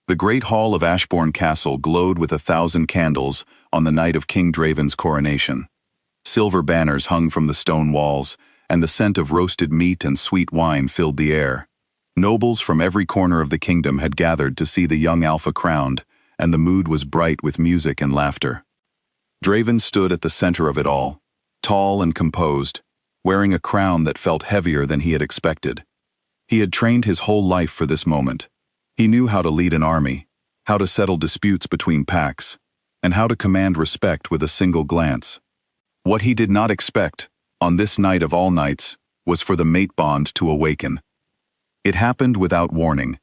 The great hall of Ashbourne Castle glowed with 1,000 candles on the night of King Draven's coronation. Silver banners hung from the stone walls, and the scent of roasted meat and sweet wine filled the air. Nobles from every corner of the kingdom had gathered to see the young Alpha crowned, and the mood was bright with music and laughter. Draven stood at the center of it all, tall and composed, wearing a crown that felt heavier than he had expected. He had trained his whole life for this moment. He knew how to lead an army, how to settle disputes between packs, and how to command respect with a single glance. What he did not expect, on this night of all nights, was for the mate bond to awaken. It happened without warning.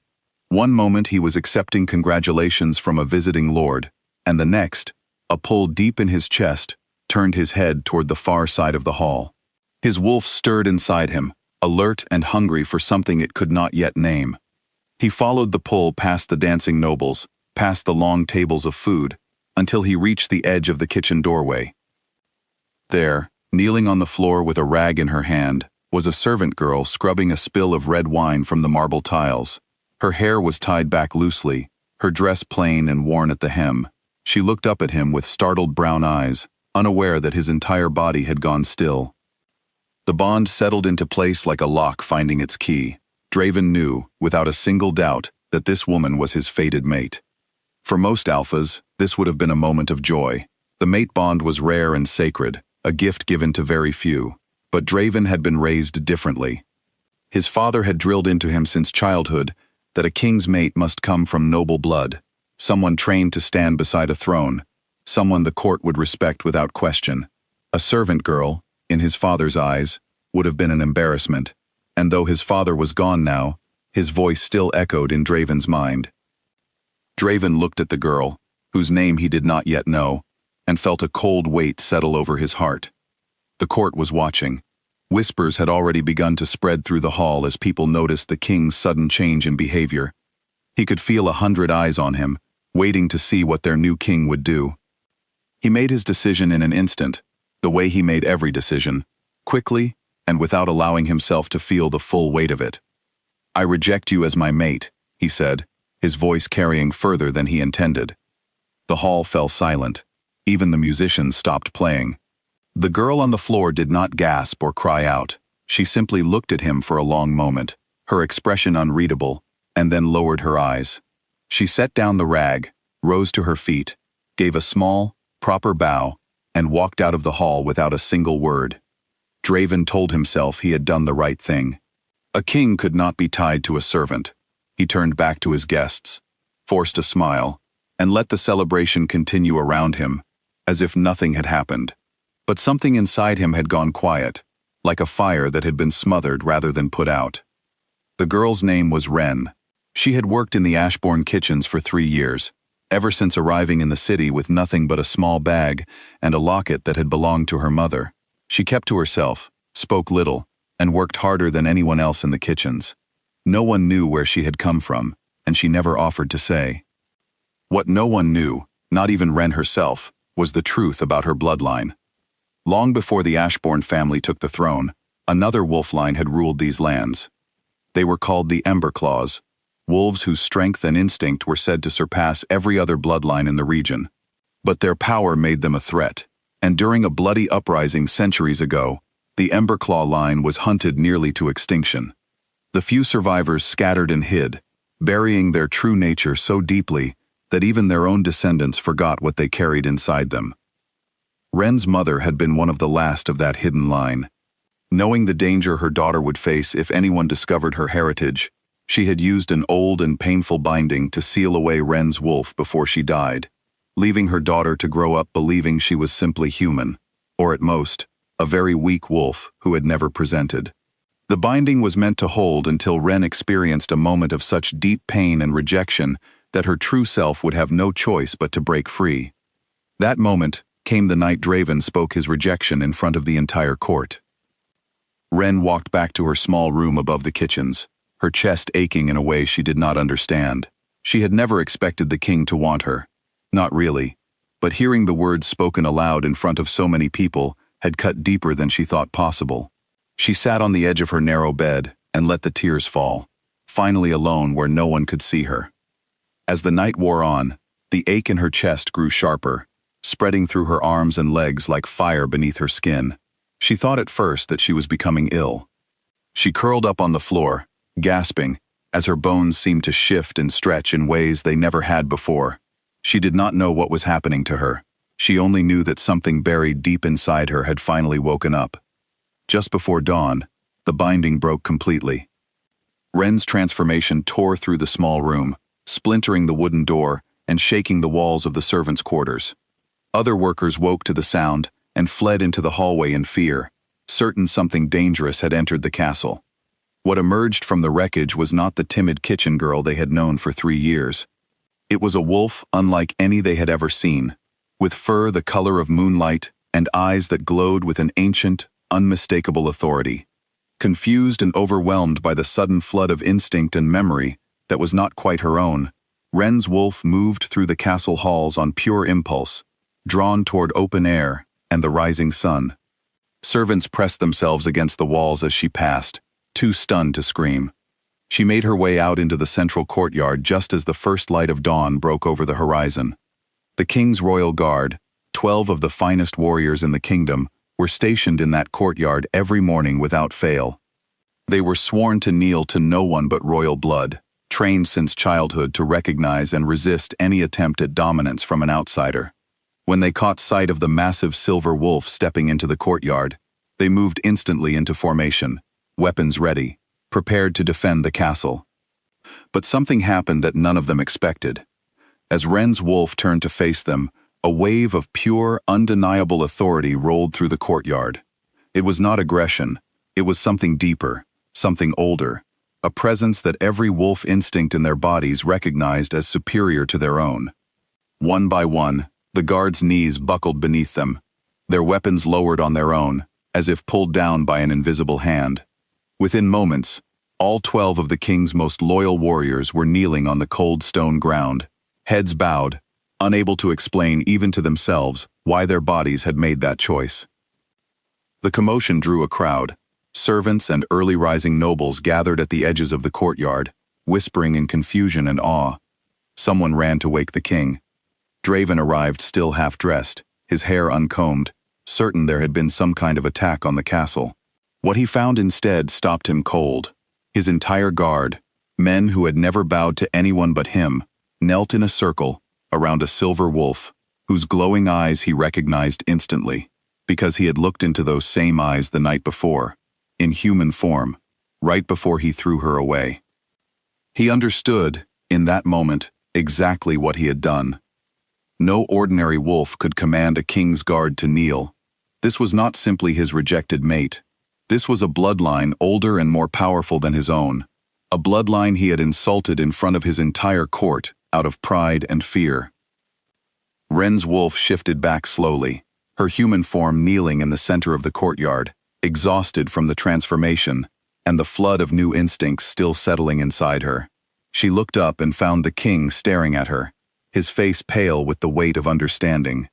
One moment he was accepting congratulations from a visiting lord, and the next, a pull deep in his chest, turned his head toward the far side of the hall. His wolf stirred inside him, alert and hungry for something it could not yet name. He followed the pull past the dancing nobles, past the long tables of food, until he reached the edge of the kitchen doorway. There, kneeling on the floor with a rag in her hand, was a servant girl scrubbing a spill of red wine from the marble tiles. Her hair was tied back loosely, her dress plain and worn at the hem. She looked up at him with startled brown eyes, unaware that his entire body had gone still. The bond settled into place like a lock finding its key. Draven knew, without a single doubt, that this woman was his fated mate. For most alphas, this would have been a moment of joy. The mate bond was rare and sacred, a gift given to very few. But Draven had been raised differently. His father had drilled into him since childhood that a king's mate must come from noble blood, someone trained to stand beside a throne, someone the court would respect without question. A servant girl, in his father's eyes, would have been an embarrassment, and though his father was gone now, his voice still echoed in Draven's mind. Draven looked at the girl, whose name he did not yet know, and felt a cold weight settle over his heart. The court was watching. Whispers had already begun to spread through the hall as people noticed the king's sudden change in behavior. He could feel 100 eyes on him, waiting to see what their new king would do. He made his decision in an instant, the way he made every decision, quickly and without allowing himself to feel the full weight of it. "I reject you as my mate," he said, his voice carrying further than he intended. The hall fell silent. Even the musicians stopped playing. The girl on the floor did not gasp or cry out. She simply looked at him for a long moment, her expression unreadable, and then lowered her eyes. She set down the rag, rose to her feet, gave a small, proper bow, and walked out of the hall without a single word. Draven told himself he had done the right thing. A king could not be tied to a servant. He turned back to his guests, forced a smile, and let the celebration continue around him, as if nothing had happened. But something inside him had gone quiet, like a fire that had been smothered rather than put out. The girl's name was Wren. She had worked in the Ashbourne kitchens for 3 years, ever since arriving in the city with nothing but a small bag and a locket that had belonged to her mother. She kept to herself, spoke little, and worked harder than anyone else in the kitchens. No one knew where she had come from, and she never offered to say. What no one knew, not even Wren herself, was the truth about her bloodline. Long before the Ashbourne family took the throne, another wolf line had ruled these lands. They were called the Emberclaws, wolves whose strength and instinct were said to surpass every other bloodline in the region. But their power made them a threat, and during a bloody uprising centuries ago, the Emberclaw line was hunted nearly to extinction. The few survivors scattered and hid, burying their true nature so deeply that even their own descendants forgot what they carried inside them. Wren's mother had been one of the last of that hidden line. Knowing the danger her daughter would face if anyone discovered her heritage, she had used an old and painful binding to seal away Wren's wolf before she died, leaving her daughter to grow up believing she was simply human, or at most, a very weak wolf who had never presented. The binding was meant to hold until Wren experienced a moment of such deep pain and rejection that her true self would have no choice but to break free. That moment came the night Draven spoke his rejection in front of the entire court. Wren walked back to her small room above the kitchens, her chest aching in a way she did not understand. She had never expected the king to want her. Not really. But hearing the words spoken aloud in front of so many people had cut deeper than she thought possible. She sat on the edge of her narrow bed and let the tears fall, finally alone where no one could see her. As the night wore on, the ache in her chest grew sharper, spreading through her arms and legs like fire beneath her skin. She thought at first that she was becoming ill. She curled up on the floor, gasping, as her bones seemed to shift and stretch in ways they never had before. She did not know what was happening to her. She only knew that something buried deep inside her had finally woken up. Just before dawn, the binding broke completely. Ren's transformation tore through the small room, splintering the wooden door and shaking the walls of the servants' quarters. Other workers woke to the sound and fled into the hallway in fear, certain something dangerous had entered the castle. What emerged from the wreckage was not the timid kitchen girl they had known for 3 years. It was a wolf unlike any they had ever seen, with fur the color of moonlight and eyes that glowed with an ancient, unmistakable authority. Confused and overwhelmed by the sudden flood of instinct and memory that was not quite her own, Ren's wolf moved through the castle halls on pure impulse, drawn toward open air and the rising sun. Servants pressed themselves against the walls as she passed, too stunned to scream. She made her way out into the central courtyard just as the first light of dawn broke over the horizon. The king's royal guard, 12 of the finest warriors in the kingdom, were stationed in that courtyard every morning without fail. They were sworn to kneel to no one but royal blood, trained since childhood to recognize and resist any attempt at dominance from an outsider. When they caught sight of the massive silver wolf stepping into the courtyard, they moved instantly into formation, weapons ready, prepared to defend the castle. But something happened that none of them expected. As Ren's wolf turned to face them, a wave of pure, undeniable authority rolled through the courtyard. It was not aggression, it was something deeper, something older, a presence that every wolf instinct in their bodies recognized as superior to their own. One by one, the guards' knees buckled beneath them, their weapons lowered on their own, as if pulled down by an invisible hand. Within moments, all 12 of the king's most loyal warriors were kneeling on the cold stone ground, heads bowed, unable to explain even to themselves why their bodies had made that choice. The commotion drew a crowd. Servants and early rising nobles gathered at the edges of the courtyard, whispering in confusion and awe. Someone ran to wake the king. Draven arrived still half-dressed, his hair uncombed, certain there had been some kind of attack on the castle. What he found instead stopped him cold. His entire guard, men who had never bowed to anyone but him, knelt in a circle around a silver wolf, whose glowing eyes he recognized instantly, because he had looked into those same eyes the night before, in human form, right before he threw her away. He understood, in that moment, exactly what he had done. No ordinary wolf could command a king's guard to kneel. This was not simply his rejected mate. This was a bloodline older and more powerful than his own, a bloodline he had insulted in front of his entire court out of pride and fear. Ren's wolf shifted back slowly, her human form kneeling in the center of the courtyard, exhausted from the transformation and the flood of new instincts still settling inside her. She looked up and found the king staring at her, his face pale with the weight of understanding.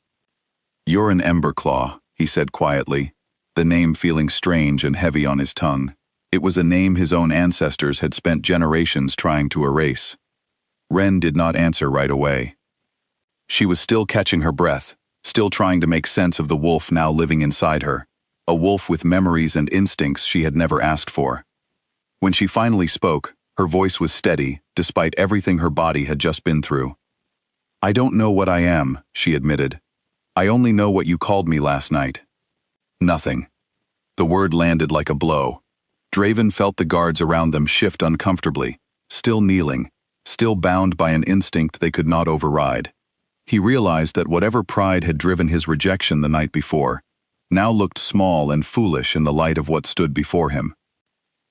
"You're an Emberclaw," he said quietly, the name feeling strange and heavy on his tongue. It was a name his own ancestors had spent generations trying to erase. Ren did not answer right away. She was still catching her breath, still trying to make sense of the wolf now living inside her, a wolf with memories and instincts she had never asked for. When she finally spoke, her voice was steady, despite everything her body had just been through. "I don't know what I am," she admitted. "I only know what you called me last night." Nothing. The word landed like a blow. Draven felt the guards around them shift uncomfortably, still kneeling, still bound by an instinct they could not override. He realized that whatever pride had driven his rejection the night before, now looked small and foolish in the light of what stood before him.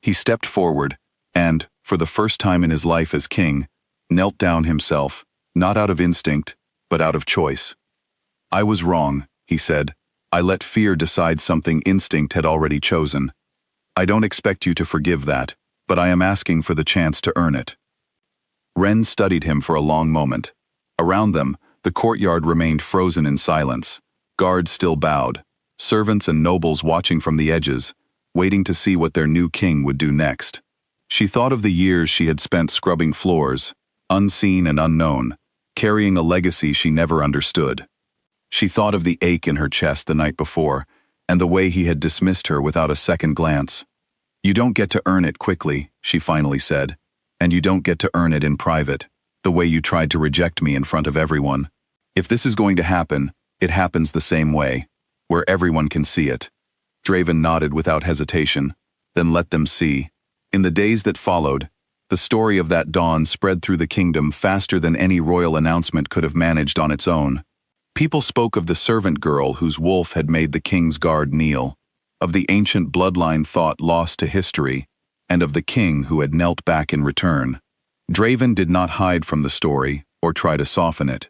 He stepped forward, and, for the first time in his life as king, knelt down himself, not out of instinct, but out of choice. "I was wrong," he said. "I let fear decide something instinct had already chosen. I don't expect you to forgive that, but I am asking for the chance to earn it." Ren studied him for a long moment. Around them, the courtyard remained frozen in silence, guards still bowed, servants and nobles watching from the edges, waiting to see what their new king would do next. She thought of the years she had spent scrubbing floors, unseen and unknown, carrying a legacy she never understood. She thought of the ache in her chest the night before, and the way he had dismissed her without a second glance. "You don't get to earn it quickly," she finally said, "and you don't get to earn it in private, the way you tried to reject me in front of everyone. If this is going to happen, it happens the same way, where everyone can see it." Draven nodded without hesitation, then let them see. In the days that followed, the story of that dawn spread through the kingdom faster than any royal announcement could have managed on its own. People spoke of the servant girl whose wolf had made the king's guard kneel, of the ancient bloodline thought lost to history, and of the king who had knelt back in return. Draven did not hide from the story or try to soften it.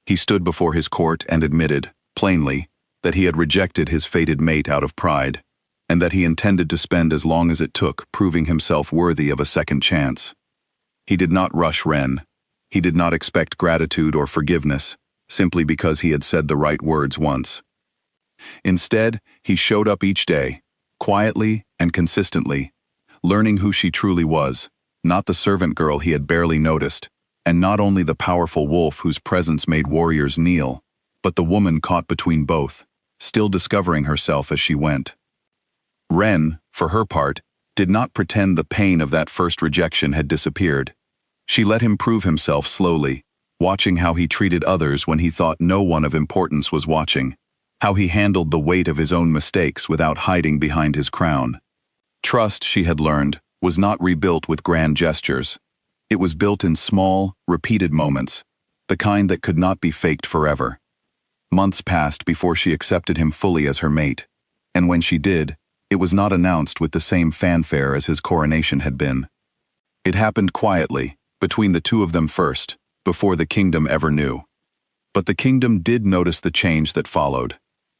He stood before his court and admitted, plainly, that he had rejected his fated mate out of pride, and that he intended to spend as long as it took proving himself worthy of a second chance. He did not rush Ren. He did not expect gratitude or forgiveness, simply because he had said the right words once. Instead, he showed up each day, quietly and consistently, learning who she truly was, not the servant girl he had barely noticed, and not only the powerful wolf whose presence made warriors kneel, but the woman caught between both, still discovering herself as she went. Ren, for her part, did not pretend the pain of that first rejection had disappeared. She let him prove himself slowly, watching how he treated others when he thought no one of importance was watching, how he handled the weight of his own mistakes without hiding behind his crown. Trust, she had learned, was not rebuilt with grand gestures. It was built in small, repeated moments, the kind that could not be faked forever. Months passed before she accepted him fully as her mate, and when she did, it was not announced with the same fanfare as his coronation had been. It happened quietly, between the two of them first, before the kingdom ever knew. But the kingdom did notice the change that followed.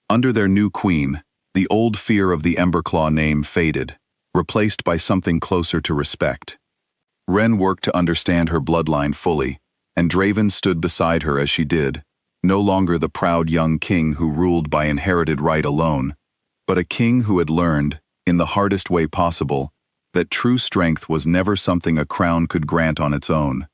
Under their new queen, the old fear of the Emberclaw name faded, replaced by something closer to respect. Ren worked to understand her bloodline fully, and Draven stood beside her as she did, no longer the proud young king who ruled by inherited right alone, but a king who had learned, in the hardest way possible, that true strength was never something a crown could grant on its own.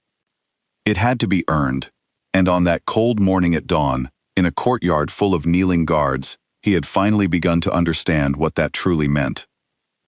It had to be earned, and on that cold morning at dawn, in a courtyard full of kneeling guards, he had finally begun to understand what that truly meant.